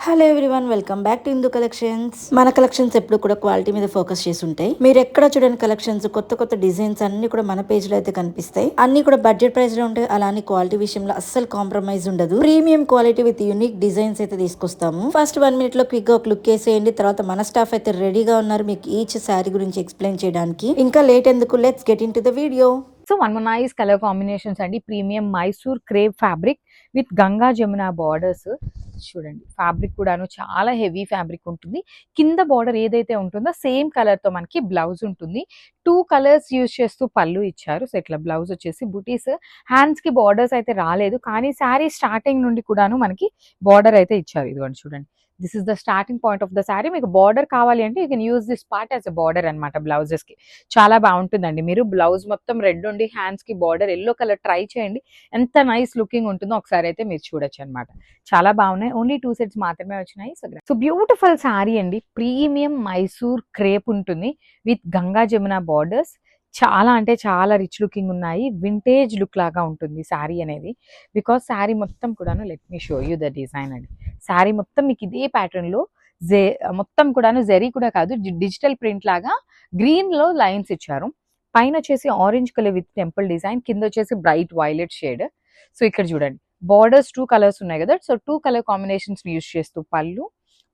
Hello everyone, welcome back to Indu collections. మన collections ఎప్పుడు కూడా క్వాలిటీ మీద ఫోకస్ చేసి ఉంటాయి. మీరు ఎక్కడ చూడని కలెక్షన్స్, కొత్త కొత్త డిజైన్స్ అన్ని కూడా మన పేజ్ లో అయితే కనిపిస్తాయి. అన్ని కూడా బడ్జెట్ ప్రైస్ లో ఉంటాయి. అలానే క్వాలిటీ విషయంలో అస్సలు కాంప్రమైజ్ ఉండదు. Premium quality with unique designs అయితే తీసుకొస్తాము. ఫస్ట్ 1 minute లో క్విక్ గా ఒక లుక్ వేసేయండి. తర్వాత మన స్టాఫ్ అయితే రెడీగా ఉన్నారు మీకు ఈచ్ శారీ గురించి ఎక్స్ప్లెయిన్ చేయడానికి. ఇంకా లేట్ ఎందుకు, let's get in to the video. So one more nice color combinations and premium Mysore crepe fabric with Ganga Jamuna borders. చూడండి ఫ్యాబ్రిక్ కూడాను చాలా హెవీ ఫ్యాబ్రిక్ ఉంటుంది. కింద బార్డర్ ఏదైతే ఉంటుందో సేమ్ కలర్ తో మనకి బ్లౌజ్ ఉంటుంది. 2 కలర్స్ యూజ్ చేస్తూ పళ్ళు ఇచ్చారు. సో ఇట్లా బ్లౌజ్ వచ్చేసి బుటీస్, హ్యాండ్స్ కి బార్డర్స్ అయితే రాలేదు, కానీ శారీ స్టార్టింగ్ నుండి కూడాను మనకి బార్డర్ అయితే ఇచ్చారు. ఇదిగోండి చూడండి, this is the starting point of the sari. మీకు బార్డర్ కావాలి అంటే you can use this part as a border అనమాట బ్లౌజెస్ కి. చాలా బాగుంటుందండి. మీరు బ్లౌజ్ మొత్తం రెడ్ ఉండి హ్యాండ్స్ కి బార్డర్ ఎల్లో కలర్ ట్రై చేయండి, ఎంత నైస్ లుకింగ్ ఉంటుందో ఒకసారి అయితే మీరు చూడొచ్చు అనమాట. చాలా బాగున్నాయి. ఓన్లీ 2 sets మాత్రమే వచ్చినాయి. సో బ్యూటిఫుల్ శారీ అండి. ప్రీమియం మైసూర్ క్రేప్ ఉంటుంది విత్ గంగా జమున బార్డర్స్. చాలా అంటే చాలా రిచ్ లుకింగ్ ఉన్నాయి. వింటేజ్ లుక్ లాగా ఉంటుంది శారీ అనేది. బికాస్ శారీ మొత్తం కూడాను, let me show you the design అండి. శారీ మొత్తం మీకు ఇదే ప్యాటర్న్ లో మొత్తం కూడాను జరీ కూడా కాదు, డిజిటల్ ప్రింట్ లాగా గ్రీన్ లో లైన్స్ ఇచ్చారు. పైన వచ్చేసి orange colour with temple design, కింద వచ్చేసి బ్రైట్ వైలెట్ షేడ్. సో ఇక్కడ చూడండి బార్డర్స్ 2 కలర్స్ ఉన్నాయి కదా. సో 2 కలర్ కాంబినేషన్స్ యూజ్ చేస్తూ పళ్ళు,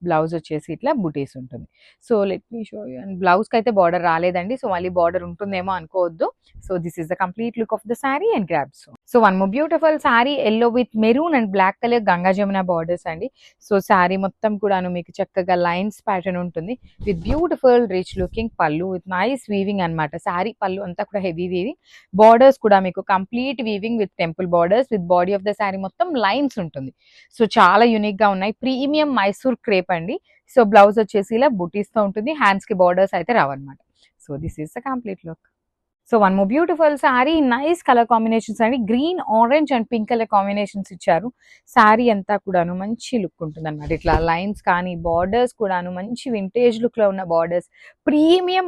బ్లౌజ్ వచ్చేసి ఇట్లా బుటీస్ ఉంటుంది. So let me show you. And blouse కి అయితే బార్డర్ రాలేదండి, సో మళ్ళీ బార్డర్ ఉంటుందేమో అనుకోవద్దు. So this is the complete look of the sari and grabs. So one more beautiful sari, yellow with maroon and black colour Ganga Jamuna borders అండి. So sari మొత్తం కూడాను మీకు చక్కగా లైన్స్ ప్యాటర్న్ ఉంటుంది విత్ బ్యూటిఫుల్ రిచ్ లుకింగ్ పళ్ళు విత్ నైస్ వీవింగ్ అనమాట. శారీ పళ్ళు అంతా కూడా హెవీ వీవింగ్, బార్డర్స్ కూడా మీకు complete weaving with temple borders with body of the sari మొత్తం లైన్స్ ఉంటుంది. సో చాలా యూనిక్ గా ఉన్నాయి. ప్రీమియం మైసూర్ క్రేప్ అండి. సో బ్లౌజ్ వచ్చేసి ఇలా బుటీస్ తో ఉంటుంది, హ్యాండ్స్ కి బార్డర్స్ అయితే రావన్నమాట. So this is the complete look. So one more beautiful sari, nice colour combinations అండి. Green, orange and pink colour combinations ఇచ్చారు. శారీ అంతా కూడాను మంచి లుక్ ఉంటుంది అనమాట. ఇట్లా లైన్స్ కానీ బార్డర్స్ కూడాను మంచి వింటేజ్ లుక్ లో ఉన్న borders. Premium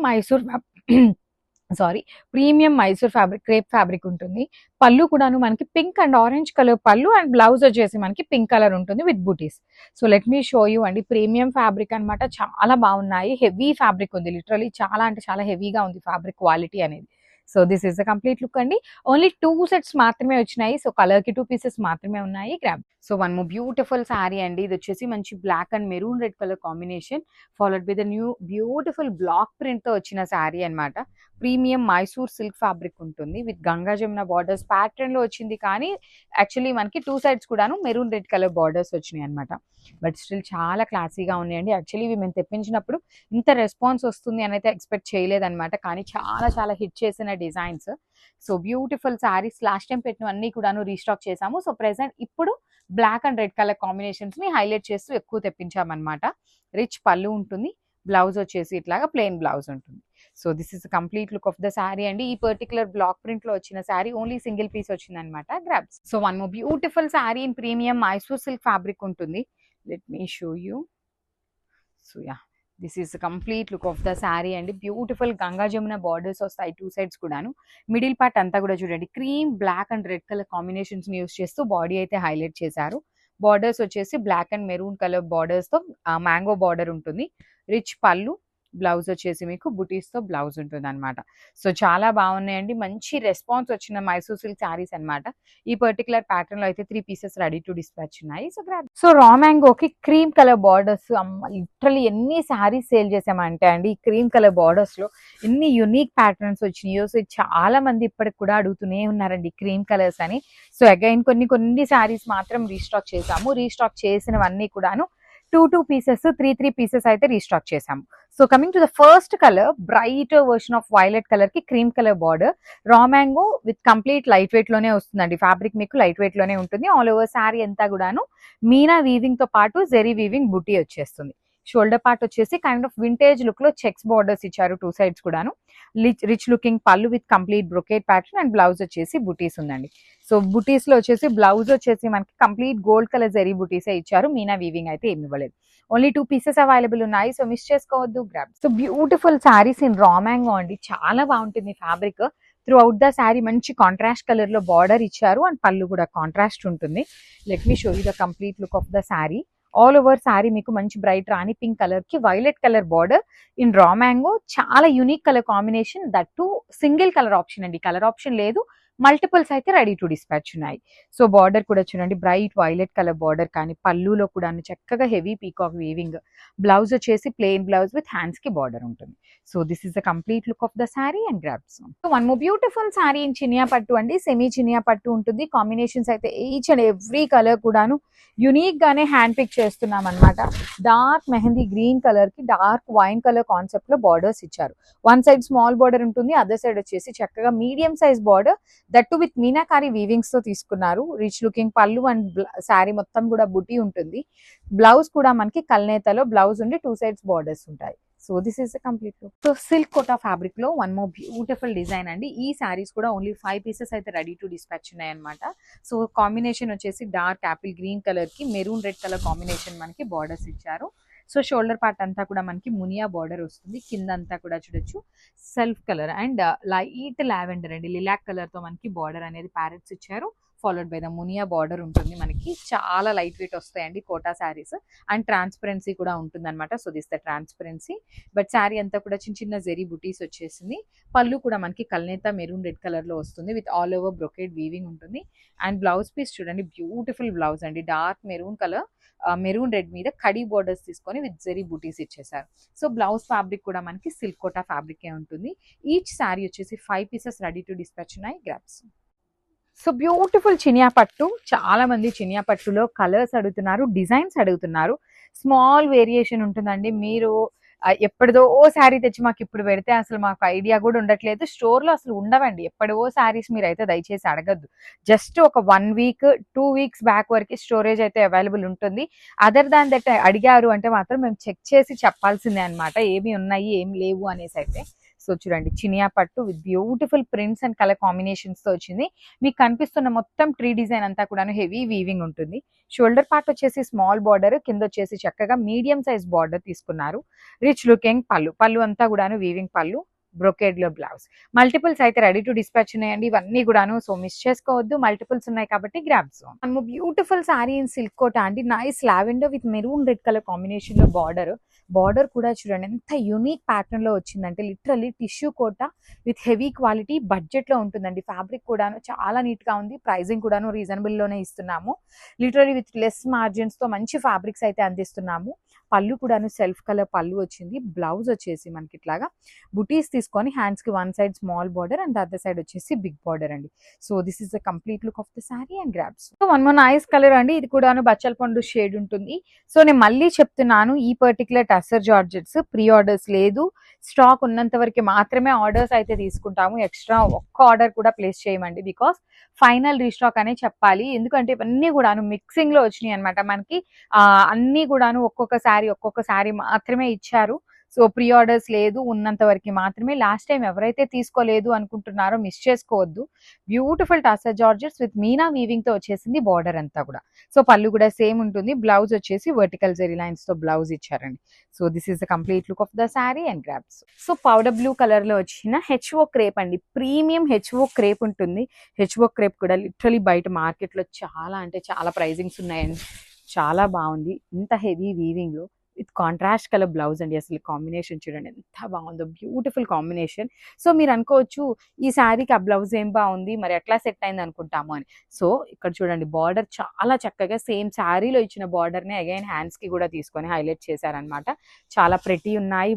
Mysore fabric, crepe fabric ఉంటుంది. పళ్ళు కూడాను మనకి పింక్ అండ్ ఆరెంజ్ కలర్ పళ్ళు, అండ్ బ్లౌజ్ వచ్చేసి మనకి పింక్ కలర్ ఉంటుంది విత్ బూటీస్. So let me show you అండి. ప్రీమియం ఫ్యాబ్రిక్ అనమాట, చాలా బాగున్నాయి. హెవీ ఫ్యాబ్రిక్ ఉంది, లిటరలీ చాలా అంటే చాలా హెవీగా ఉంది ఫ్యాబ్రిక్ క్వాలిటీ అనేది. So this is the complete look అండి. ఓన్లీ 2 sets మాత్రమే వచ్చినాయి. సో కలర్ కి 2 pieces మాత్రమే ఉన్నాయి. Grab. So one more beautiful sari అండి. ఇది వచ్చేసి మంచి black and maroon red colour combination followed by the new beautiful black print తో వచ్చిన శారీ అనమాట. ప్రీమియం మైసూర్ సిల్క్ ఫ్యాబ్రిక్ ఉంటుంది with Ganga Jamuna borders pattern లో వచ్చింది, కానీ యాక్చువల్లీ మనకి 2 sides కూడాను మెరూన్ రెడ్ కలర్ బార్డర్స్ వచ్చినాయి అనమాట. బట్ స్టిల్ చాలా క్లాసీగా ఉన్నాయండి. యాక్చువల్లీ ఇవి మేము తెప్పించినప్పుడు ఇంత రెస్పాన్స్ వస్తుంది అని అయితే ఎక్స్పెక్ట్ చేయలేదన్నమాట, కానీ చాలా చాలా హిట్ చేసిన designs. So beautiful saris, last time పెట్టిన అన్ని కూడాను రీస్టాక్ చేసాము. సో ప్రెసెంట్ ఇప్పుడు black and red colour combinations ని హైలైట్ చేస్తూ ఎక్కువ తెప్పించామన్నమాట. రిచ్ పళ్ళు ఉంటుంది, బ్లౌజ్ వచ్చేసి ఇట్లాగా ప్లెయిన్ బ్లౌజ్ ఉంటుంది. So this is complete look of the sari అండి. ఈ పర్టికులర్ బ్లాక్ ప్రింట్ లో వచ్చిన శారీ ఓన్లీ సింగిల్ పీస్ వచ్చింది అనమాట. Grabs. So one more beautiful sari in premium Mysore silk fabric ఉంటుంది. Let me show you. So yeah, this is complete look of the sari అండి. Beautiful Ganga Jamuna borders వస్తాయి 2 sides కూడాను. మిడిల్ పార్ట్ అంతా కూడా చూడండి cream, black and red colour combinations ని use చేస్తూ body అయితే హైలైట్ చేశారు. బార్డర్స్ వచ్చేసి black and maroon colour borders తో మ్యాంగో బార్డర్ ఉంటుంది. రిచ్ పళ్ళు, బ్లౌజ్ వచ్చేసి మీకు బుటీస్ తో బ్లౌజ్ ఉంటుంది అనమాట. సో చాలా బాగున్నాయండి. మంచి రెస్పాన్స్ వచ్చిన మైసూర్ సిల్క్ శారీస్ అనమాట. ఈ పర్టికులర్ ప్యాటర్న్ లో అయితే 3 pieces రెడీ టు డిస్పాచ్ ఉన్నాయి. సో రా మ్యాంగోకి క్రీమ్ కలర్ బార్డర్స్, లిటరలీ ఎన్ని శారీస్ సేల్ చేసామంటే అండి, ఈ క్రీమ్ కలర్ బార్డర్స్ లో ఎన్ని యునిక్ ప్యాటర్న్స్ వచ్చినాయో. సో చాలా మంది ఇప్పటికి కూడా అడుగుతూనే ఉన్నారండి క్రీమ్ కలర్స్ అని. సో అగైన్ కొన్ని శారీస్ మాత్రం రీస్టాక్ చేసాము. రీస్టాక్ చేసినవన్నీ కూడాను 2 pieces, 3 pieces అయితే రీస్టాక్ చేసాము. So coming to the first colour, bright version of violet colour కి cream colour border. Raw mango with complete light weight లోనే వస్తుందండి. ఫ్యాబ్రిక్ మీకు లైట్ వెయిట్ లోనే ఉంటుంది. ఆల్ ఓవర్ శారీ అంతా కూడాను మీనా వీవింగ్ తో పాటు జెరీ వీవింగ్ బుటీ వచ్చేస్తుంది. షోల్డర్ పార్ట్ వచ్చేసి కైండ్ ఆఫ్ వింటేజ్ లుక్ లో చెక్స్ బార్డర్స్ ఇచ్చారు 2 sides కూడాను. రిచ్ లుకింగ్ పళ్ళు with complete brocade pattern, and blouse వచ్చేసి బుటీస్ ఉందండి. సో బుటీస్ లో వచ్చేసి బ్లౌజ్ వచ్చేసి మనకి కంప్లీట్ గోల్డ్ కలర్ జరీ బుటీసే ఇచ్చారు. మీనా వీవింగ్ అయితే ఏమి ఇవ్వలేదు. ఓన్లీ 2 pieces అవైలబుల్ ఉన్నాయి. సో మిస్ చేసుకోవద్దు. Grab. So beautiful saris in raw mango అండి. చాలా బాగుంటుంది fabric. Through out the sari మంచి కాంట్రాస్ట్ కలర్ లో బార్డర్ ఇచ్చారు, అండ్ పళ్ళు కూడా కాంట్రాస్ట్ ఉంటుంది. Let me show you the complete look of the sari. All over sari మీకు మంచి బ్రైట్ రాణి పింక్ కలర్ కి violet colour border in raw mango, చాలా unique colour combination, that too single colour option అండి, colour option లేదు, multiples అయితే ready to dispatch ఉన్నాయి. So border కూడా చూడండి బ్రైట్ వైలెట్ కలర్ బార్డర్, కానీ పళ్ళులో కూడా చక్కగా హెవీ పీకాక్ వీవింగ్, బ్లౌజ్ వచ్చేసి ప్లెయిన్ బ్లౌజ్ విత్ హ్యాండ్స్ కి బార్డర్ ఉంటుంది. So this is the complete look of the sari and grabs. So one more beautiful sari in Chiniya పట్టు అండి, సెమీ చినియా పట్టు ఉంటుంది. కాంబినేషన్స్ అయితే ఈచ్ అండ్ ఎవ్రీ కలర్ కూడాను యూనిక్ గానే హ్యాండ్ పిక్ చేస్తున్నాం అనమాట. డార్క్ మెహందీ గ్రీన్ కలర్ కి డార్క్ వైన్ కలర్ కాన్సెప్ట్ లో బార్డర్స్ ఇచ్చారు. వన్ సైడ్ స్మాల్ బార్డర్ ఉంటుంది, అదర్ సైడ్ వచ్చేసి చక్కగా medium size border, that too with meenakari weavings తో తీసుకున్నారు. రిచ్ లుకింగ్ పళ్ళు అండ్ శారీ మొత్తం కూడా బుటీ ఉంటుంది. బ్లౌజ్ కూడా మనకి కల్నేతలో బ్లౌజ్ ఉండి 2 సైడ్స్ బార్డర్స్ ఉంటాయి. So this is complete look. So silk Kota fabric లో వన్ మోర్ బ్యూటిఫుల్ డిజైన్ అండి. ఈ శారీస్ కూడా ఓన్లీ 5 పీసెస్ అయితే రెడీ టు డిస్పాచ్ ఉన్నాయి అనమాట. సో కాంబినేషన్ వచ్చేసి డార్క్ యాపిల్ గ్రీన్ కలర్ కి మెరూన్ రెడ్ కలర్ కాంబినేషన్ మనకి బార్డర్స్ ఇచ్చారు. సో షోల్డర్ పార్ట్ అంతా కూడా మనకి మునియా బార్డర్ వస్తుంది, కింద అంతా కూడా చూడొచ్చు self colour and light lavender అండి, లిలాక్ కలర్ తో మనకి బార్డర్ అనేది ప్యారెట్స్ ఇచ్చారు. Followed by the Muniya border ఉంటుంది మనకి. చాలా లైట్ వెయిట్ వస్తాయండి కోటా శారీస్, అండ్ ట్రాన్స్పరెన్సీ కూడా ఉంటుంది అనమాట. So this the transparency, but sari అంతా కూడా చిన్న చిన్న జెరీ బుటీస్ వచ్చేసింది. పళ్ళు కూడా మనకి కల్నేత మెరూన్ రెడ్ కలర్ లో వస్తుంది with all over brocade weaving ఉంటుంది. అండ్ బ్లౌజ్ పీస్ చూడండి బ్యూటిఫుల్ బ్లౌజ్ అండి, dark maroon colour maroon red మీద కడీ బోర్డర్స్ తీసుకొని విత్ జెరీ బూటీస్ ఇచ్చేసారు. సో బ్లౌజ్ ఫ్యాబ్రిక్ కూడా మనకి సిల్క్ కోటా ఫ్యాబ్రిక్ ఉంటుంది. ఈచ్ శారీ వచ్చేసి 5 పీసెస్ రెడీ టు డిస్పాచ్ ఉన్నాయి. గ్రాబ్స్. సో బ్యూటిఫుల్ చినియా పట్టు, చాలా మంది చినియా పట్టులో కలర్స్ అడుగుతున్నారు, డిజైన్స్ అడుగుతున్నారు. స్మాల్ వేరియేషన్ ఉంటుందండి. మీరు ఎప్పటిదో ఓ శారీ తెచ్చి మాకు ఇప్పుడు పెడితే అసలు మాకు ఐడియా కూడా ఉండట్లేదు. స్టోర్లో అసలు ఉండవండి ఎప్పటివో శారీస్, మీరు అయితే దయచేసి అడగద్దు. జస్ట్ ఒక 1 వీక్ 2 వీక్స్ బ్యాక్ వరకు స్టోరేజ్ అయితే అవైలబుల్ ఉంటుంది. అదర్ దాన్ దట్ అడిగారు అంటే మాత్రం మేము చెక్ చేసి చెప్పాల్సిందే అనమాట, ఏమి ఉన్నాయి ఏమి లేవు అనేసి అయితే. సో చూడండి చినియా పట్టు with beautiful prints and colour combinations తో వచ్చింది. మీకు కనిపిస్తున్న మొత్తం ట్రీ డిజైన్ అంతా కూడా హెవీ వీవింగ్ ఉంటుంది. షోల్డర్ పార్ట్ వచ్చేసి స్మాల్ బార్డర్, కింద వచ్చేసి చక్కగా మీడియం సైజ్ బార్డర్ తీసుకున్నారు. రిచ్ లుకింగ్ పళ్ళు అంతా కూడాను వీవింగ్ పళ్ళు, బ్రొకేడ్ లో బ్లౌజ్. మల్టిపుల్స్ అయితే రెడీ టు డిస్పాచ్ ఉన్నాయండి ఇవన్నీ కూడాను, సో మిస్ చేసుకోవద్దు, మల్టిపుల్స్ ఉన్నాయి కాబట్టి grabs. Beautiful sari in silk Kota అండి, nice lavender with maroon red colour combination లో బార్డర్ కూడా చూడండి ఎంత యూనిక్ ప్యాటర్న్ లో వచ్చిందంటే, literally tissue Kota with heavy quality, budget లో ఉంటుందండి. ఫ్యాబ్రిక్ కూడాను చాలా నీట్ గా ఉంది, ప్రైజింగ్ కూడాను రీజనబుల్ లోనే ఇస్తున్నాము. లిటరల్లీ విత్ లెస్ మార్జిన్స్ తో మంచి ఫ్యాబ్రిక్స్ అయితే అందిస్తున్నాము. పళ్ళు కూడాను సెల్ఫ్ కలర్ పళ్ళు వచ్చింది. బ్లౌజ్ వచ్చేసి మనకి ఇట్లాగా బుటీస్ తీసుకొని హ్యాండ్స్ కి one side small border and other side వచ్చేసి బిగ్ బార్డర్ అండి. So this is the complete look of the sorry and grabs. So one more nice colour అండి, ఇది కూడాను బచ్చల పండు షేడ్ ఉంటుంది. సో నేను మళ్ళీ చెప్తున్నాను, ఈ particular tussar georgettes pre orders లేదు, స్టాక్ ఉన్నంత వరకు మాత్రమే ఆర్డర్స్ అయితే తీసుకుంటాము. ఎక్స్ట్రా ఒక్క ఆర్డర్ కూడా ప్లేస్ చేయమండి, బికాస్ ఫైనల్ రీస్టాక్ అనే చెప్పాలి. ఎందుకంటే ఇవన్నీ కూడాను మిక్సింగ్ లో వచ్చినాయి అనమాట. మనకి అన్ని కూడాను ఒక్కొక్క శారీ మాత్రమే ఇచ్చారు. సో ప్రీ ఆర్డర్స్ లేదు, ఉన్నంత వరకు మాత్రమే. లాస్ట్ టైం ఎవరైతే తీసుకోలేదు అనుకుంటున్నారో మిస్ చేసుకోవద్దు. Beautiful tussar georgettes with Meena weaving తో వచ్చేసింది బార్డర్ అంతా కూడా. సో పళ్ళు కూడా సేమ్ ఉంటుంది. బ్లౌజ్ వచ్చేసి వర్టికల్ జెరీ లైన్స్ తో బ్లౌజ్ ఇచ్చారండి. So this is the complete look of the sari and grabs. So powder blue colour లో వచ్చిన హెచ్ఓ క్రేప్ అండి, ప్రీమియం హెచ్ఓ క్రేప్ ఉంటుంది. హెచ్ఓ క్రేప్ కూడా లిటరలీ బయట మార్కెట్ లో చాలా అంటే చాలా ప్రైజింగ్స్ ఉన్నాయండి. చాలా బాగుంది, ఇంత హెవీ వీవింగ్ లో విత్ కాంట్రాస్ట్ కలర్ బ్లౌజ్ అండి. అసలు కాంబినేషన్ చూడండి ఎంత బాగుందో, బ్యూటిఫుల్ కాంబినేషన్. సో మీరు అనుకోవచ్చు ఈ శారీకి ఆ బ్లౌజ్ ఏం బాగుంది మరి ఎట్లా సెట్ అయింది అనుకుంటాము అని. సో ఇక్కడ చూడండి బార్డర్ చాలా చక్కగా సేమ్ శారీలో ఇచ్చిన బార్డర్ని అగైన్ హ్యాండ్స్ కి కూడా తీసుకొని హైలైట్ చేశారనమాట. చాలా ప్రెటీ ఉన్నాయి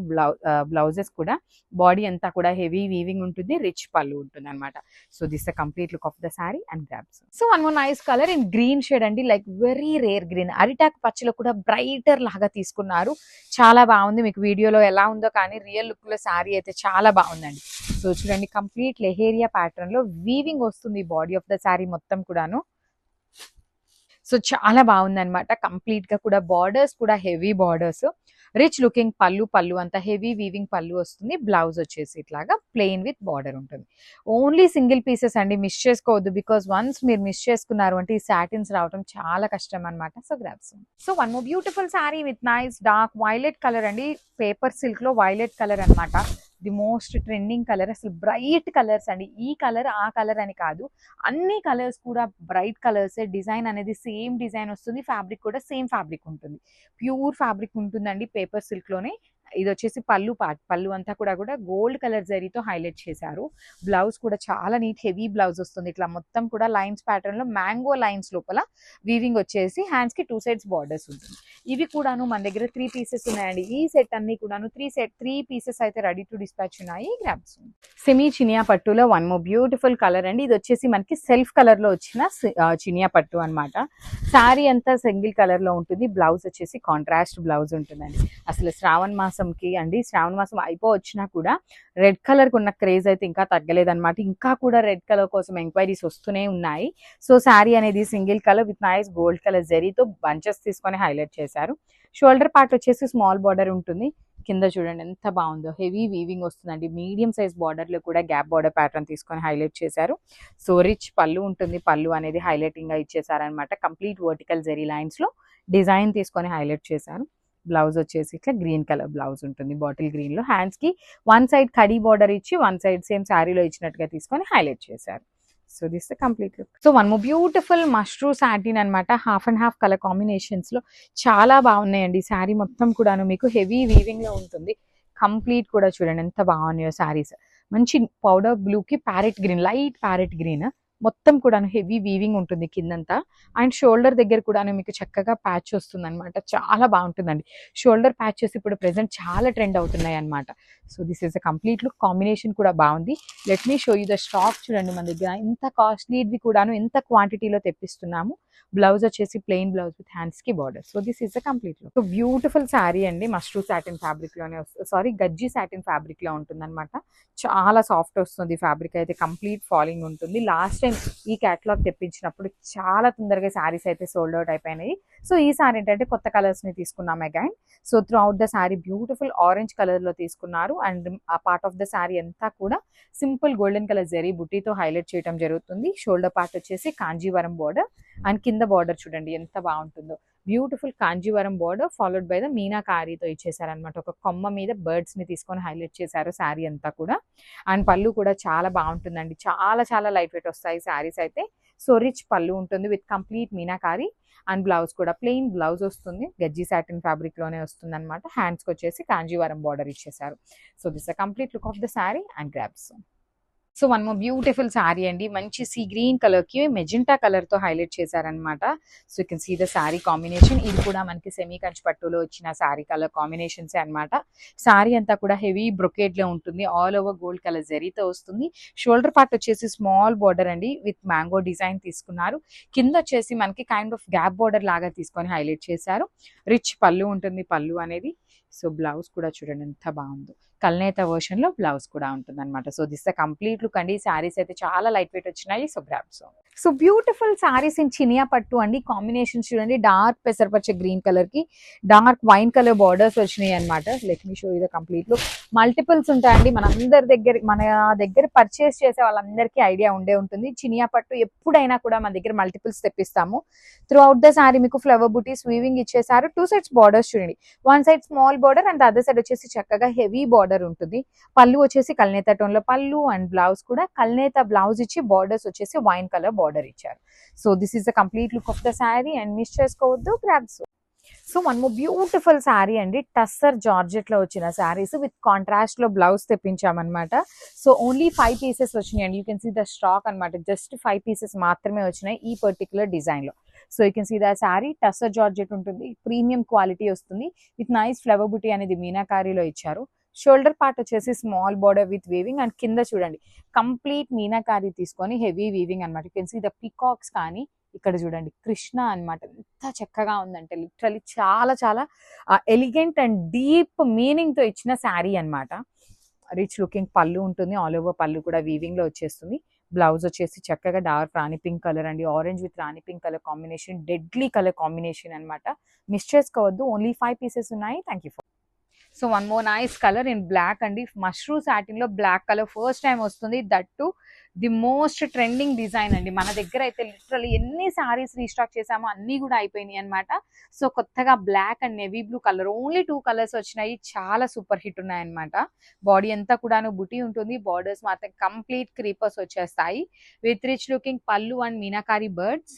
బ్లౌజెస్ కూడా. బాడీ అంతా కూడా హెవీ వీవింగ్ ఉంటుంది, రిచ్ పళ్ళు ఉంటుంది అనమాట. So this the complete look of the sari and grabs. So one more nice colour in green shade అండి, లైక్ వెరీ రేర్ గ్రీన్. అరిటాక్ పచ్చలో కూడా బ్రైటర్ లాగా తీసుకున్నారు, చాలా బాగుంది. మీకు వీడియోలో ఎలా ఉందో కానీ రియల్ లుక్ లో శారీ అయితే చాలా బాగుందండి. సో చూడండి కంప్లీట్ లెహేరియా ప్యాటర్న్ లో వీవింగ్ వస్తుంది బాడీ ఆఫ్ ద శారీ మొత్తం కూడాను. సో చాలా బాగుంది అనమాట. కంప్లీట్ గా కూడా బార్డర్స్ కూడా హెవీ బార్డర్స్, రిచ్ లుకింగ్ పళ్ళు అంతా హెవీ వీవింగ్ పళ్ళు వస్తుంది. బ్లౌజ్ వచ్చేసి ఇట్లాగా ప్లెయిన్ విత్ బార్డర్ ఉంటుంది. ఓన్లీ సింగిల్ పీసెస్ అండి, మిస్ చేసుకోవద్దు. బికాస్ వన్స్ మీరు మిస్ చేసుకున్నారు అంటే ఈ సాటిన్స్ రావడం చాలా కష్టం అనమాట. So grabs. So one more beautiful sari with nice dark violet colour అండి, పేపర్ సిల్క్ లో వైలెట్ కలర్ అనమాట. ది మోస్ట్ ట్రెండింగ్ కలర్, అసలు బ్రైట్ కలర్స్ అండి. ఈ కలర్ ఆ కలర్ అని కాదు, అన్ని కలర్స్ కూడా బ్రైట్ కలర్స్. డిజైన్ అనేది సేమ్ డిజైన్ వస్తుంది, ఫ్యాబ్రిక్ కూడా సేమ్ ఫ్యాబ్రిక్ ఉంటుంది, ప్యూర్ ఫ్యాబ్రిక్ ఉంటుందండి, పేపర్ సిల్క్ లోనే. ఇది వచ్చేసి పళ్ళు పార్ట్, పళ్ళు అంతా కూడా గోల్డ్ కలర్ జరీతో హైలైట్ చేశారు. బ్లౌజ్ కూడా చాలా నీట్ హెవీ బ్లౌజ్ వస్తుంది, ఇట్లా మొత్తం కూడా లైన్స్ ప్యాటర్న్ లో మ్యాంగో లైన్స్ లోపల వీవింగ్ వచ్చేసి హ్యాండ్స్ కి 2 సైడ్స్ బార్డర్స్ ఉంటుంది. ఇవి కూడాను మన దగ్గర 3 పీసెస్ ఉన్నాయండి. ఈ సెట్ అన్ని కూడాను 3 పీసెస్ అయితే రెడీ టు డిస్పాచ్ ఉన్నాయి. గ్రాబ్స్ సెమీ చినియా పట్టులో వన్ మోర్ బ్యూటిఫుల్ కలర్ అండి. ఇది వచ్చేసి మనకి సెల్ఫ్ కలర్ లో వచ్చిన చినియా పట్టు అన్నమాట. శారీ అంతా సింగిల్ కలర్ లో ఉంటుంది, బ్లౌజ్ వచ్చేసి కాంట్రాస్ట్ బ్లౌజ్ ఉంటుందండి. అసలు శ్రావణ మాసంకి అండి, శ్రావణ మాసం అయిపోవచ్చినా కూడా రెడ్ కలర్ కు ఉన్న క్రేజ్ అయితే ఇంకా తగ్గలేదన్నమాట. ఇంకా కూడా రెడ్ కలర్ కోసం ఎంక్వైరీస్ వస్తూనే ఉన్నాయి. సో శారీ అనేది single colour with nice gold colour జరీతో బంచెస్ తీసుకొని హైలైట్ చేశారు. షోల్డర్ పార్ట్ వచ్చేసి స్మాల్ బార్డర్ ఉంటుంది. కింద చూడండి ఎంత బాగుందో, హెవీ వీవింగ్ వస్తుందండి. మీడియం సైజ్ బార్డర్ లో కూడా గ్యాప్ బార్డర్ ప్యాటర్న్ తీసుకొని హైలైట్ చేశారు. సో రిచ్ పళ్ళు ఉంటుంది, పళ్ళు అనేది హైలైటింగ్ గా ఇచ్చేసారనమాట. కంప్లీట్ వర్టికల్ జరీ లైన్స్ లో డిజైన్ తీసుకొని హైలైట్ చేశారు. బ్లౌజ్ వచ్చేసి ఇట్లా గ్రీన్ కలర్ బ్లౌజ్ ఉంటుంది, బాటిల్ గ్రీన్ లో. హ్యాండ్స్ కి వన్ సైడ్ కడీ బార్డర్ ఇచ్చి వన్ సైడ్ సేమ్ శారీలో ఇచ్చినట్టుగా తీసుకొని హైలైట్ చేశారు. So this the complete look. So one more beautiful mashru satin అనమాట, half and half colour combinations లో చాలా బాగున్నాయండి. శారీ మొత్తం కూడాను మీకు హెవీ వీవింగ్ లో ఉంటుంది. కంప్లీట్ కూడా చూడండి ఎంత బాగున్నాయో శారీస్. మంచి పౌడర్ బ్లూ కి parrot green, light parrot green, మొత్తం కూడా హెవీ వీవింగ్ ఉంటుంది కిందంతా. అండ్ షోల్డర్ దగ్గర కూడా మీకు చక్కగా ప్యాచ్ వస్తుంది అనమాట, చాలా బాగుంటుందండి. షోల్డర్ ప్యాచెస్ ఇప్పుడు ప్రెసెంట్ చాలా ట్రెండ్ అవుతున్నాయి అనమాట. So this is a complete look. Combination కూడా బాగుంది. Let me show you the stock. చూడండి మన దగ్గర ఇంత కాస్ట్లీవి కూడాను ఎంత క్వాంటిటీలో తెప్పిస్తున్నాము. బ్లౌజ్ వచ్చేసి ప్లెయిన్ బ్లౌజ్ విత్ హ్యాండ్స్ కి border. So this is a complete look. So beautiful sari అండి, మష్రూ సాటిన్ ఫ్యాబ్రిక్ లోనే వస్తుంది, గజ్జి సాటిన్ ఫ్యాబ్రిక్ లో ఉంటుంది అనమాట. చాలా సాఫ్ట్ వస్తుంది ఫ్యాబ్రిక్ అయితే, కంప్లీట్ ఫాలింగ్ ఉంటుంది. లాస్ట్ టైం ఈ క్యాటలాగ్ తెప్పించినప్పుడు చాలా తొందరగా శారీస్ అయితే సోల్డ్ అవుట్ అయిపోయినాయి. సో ఈ సారీ ఏంటంటే కొత్త కలర్స్ ని తీసుకున్నాం again. So through out the sari beautiful orange colour లో తీసుకున్నారు. అండ్ ఆ పార్ట్ ఆఫ్ ద శారీ అంతా కూడా సింపుల్ గోల్డెన్ కలర్ జరీ బుట్టీతో హైలైట్ చేయడం జరుగుతుంది. షోల్డర్ పార్ట్ వచ్చేసి కాంజీవరం బార్డర్, అండ్ కింద బార్డర్ చూడండి ఎంత బాగుంటుందో. Beautiful Kanjeevaram border followed by the మీనాకారీతో ఇచ్చేసారనమాట. ఒక కొమ్మ మీద బర్డ్స్ ని తీసుకొని హైలైట్ చేశారు శారీ అంతా కూడా. అండ్ పళ్ళు కూడా చాలా బాగుంటుందండి, చాలా చాలా లైట్ వెయిట్ వస్తాయి శారీస్ అయితే. సో రిచ్ పళ్ళు ఉంటుంది with complete meenakari. And blouse కూడా ప్లెయిన్ బ్లౌజ్ వస్తుంది, గజ్జి సాటిన్ ఫ్యాబ్రిక్ లోనే వస్తుంది అనమాట. హ్యాండ్స్ కి వచ్చేసి కాంజీవరం బార్డర్ ఇచ్చేసారు. So this a complete look of the sari and grabs. So one more beautiful sari అండి, మంచి సీ గ్రీన్ కలర్ కి మెజెంటా కలర్ తో హైలైట్ చేశారనమాట. So you can see the sari combination. ఇది కూడా మనకి సెమీ కంచి పట్టులో వచ్చిన శారీ కలర్ కాంబినేషన్స్ అనమాట. శారీ అంతా కూడా హెవీ బ్రొకేడ్ లో ఉంటుంది, ఆల్ ఓవర్ గోల్డ్ కలర్ జరీతో వస్తుంది. షోల్డర్ పార్ట్ వచ్చేసి స్మాల్ బార్డర్ అండి విత్ మ్యాంగో డిజైన్ తీసుకున్నారు. కింద వచ్చేసి మనకి కైండ్ ఆఫ్ గ్యాప్ బార్డర్ లాగా తీసుకొని హైలైట్ చేశారు. రిచ్ పళ్ళు ఉంటుంది, పళ్ళు అనేది. సో బ్లౌజ్ కూడా చూడండి ఎంత బాగుందో, కల్నేత వర్షన్ లో బ్లౌజ్ కూడా ఉంటుంది అనమాట. So this the complete look అండి. శారీస్ అయితే చాలా లైట్ వెయిట్ వచ్చినాయి. So grabs. So beautiful saris in Chiniya పట్టు అండి. కాంబినేషన్ చూడండి, డార్క్ పెసరపచ్చ గ్రీన్ కలర్ కి డార్క్ వైన్ కలర్ బార్డర్స్ వచ్చినాయి అనమాట. Let me show you the complete look. Multiples ఉంటాయండి మన దగ్గర పర్చేస్ చేసే వాళ్ళందరికీ ఐడియా ఉండే ఉంటుంది. చినియా పట్టు ఎప్పుడైనా కూడా మన దగ్గర మల్టిపుల్స్ తెప్పిస్తాము. త్రూ అవుట్ ద శారీ మీకు ఫ్లవర్ బూటీస్ వీవింగ్ ఇచ్చేసారు. 2 సైడ్స్ బార్డర్స్ చూడండి, one side small border and other side వచ్చేసి చక్కగా హెవీ బార్డర్ ఉంటుంది. పళ్ళు వచ్చేసి కల్నేత టోన్ లో పళ్ళు, అండ్ బ్లౌజ్ కూడా కల్నేత బ్లౌజ్ ఇచ్చి బార్డర్స్ వచ్చేసి వైన్ కలర్ బార్డర్ ఇచ్చారు. So this is the complete look of the sari and miss చేసుకోవద్దు, grabs. So one more beautiful sari అండి, టస్సర్ జార్జెట్ లో వచ్చిన శారీస్ విత్ కాంట్రాస్ట్ లో బ్లౌజ్ తెప్పించామన్నమాట. సో ఓన్లీ 5 పీసెస్ వచ్చినాయండి. You can see the stock అనమాట, జస్ట్ 5 పీసెస్ మాత్రమే వచ్చినాయి ఈ పర్టికులర్ డిజైన్ లో. So you can see the sari tussar georgette ఉంటుంది, ప్రీమియం క్వాలిటీ వస్తుంది విత్ నైస్ ఫ్లవర్ బుటీ అనేది మీనాకారీలో ఇచ్చారు. షోల్డర్ పార్ట్ వచ్చేసి small border with weaving, and కింద చూడండి కంప్లీట్ మీనాకారీ తీసుకొని హెవీ వీవింగ్ అనమాట. You can see the peacocks కానీ ఇక్కడ చూడండి కృష్ణ అన్నమాట, ఎంత చక్కగా ఉందంటే లిటరలీ చాలా చాలా ఎలిగెంట్ అండ్ డీప్ మీనింగ్ తో ఇచ్చిన శారీ అన్నమాట. రిచ్ లుకింగ్ పళ్ళు ఉంటుంది, ఆల్ ఓవర్ పళ్ళు కూడా వీవింగ్ లో వచ్చేస్తుంది. బ్లౌజ్ వచ్చేసి చక్కగా డార్క్ రాణి పింక్ కలర్ అండి, orange with rani pink colour combination, deadly colour combination అన్నమాట. మిస్ చేసుకోవద్దు, ఓన్లీ 5 పీసెస్ ఉన్నాయి. Thank you for so one more nice colour in black అండి, మష్రూమ్ సాటిన్ లో బ్లాక్ కలర్ ఫస్ట్ టైం వస్తుంది, that to the most trending design అండి. మన దగ్గర అయితే లిటరల్లీ ఎన్ని సారీస్ రీస్టాక్ చేసామో అన్ని కూడా అయిపోయినాయి అనమాట. సో కొత్తగా black and navy blue colour, only 2 colours వచ్చినాయి, చాలా సూపర్ హిట్ ఉన్నాయి అనమాట. బాడీ అంతా కూడాను బుటీ ఉంటుంది, బార్డర్స్ మాత్రం కంప్లీట్ క్రీపర్స్ వచ్చేస్తాయి విత్ రిచ్ లుకింగ్ పళ్ళు and meenakari birds.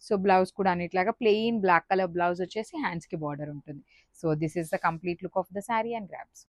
So blouse కూడా ఇట్లాగా ప్లెయిన్ బ్లాక్ కలర్ బ్లౌజ్ వచ్చేసి హ్యాండ్స్ కి బార్డర్ ఉంటుంది. So this is the complete look of the sari and grabs.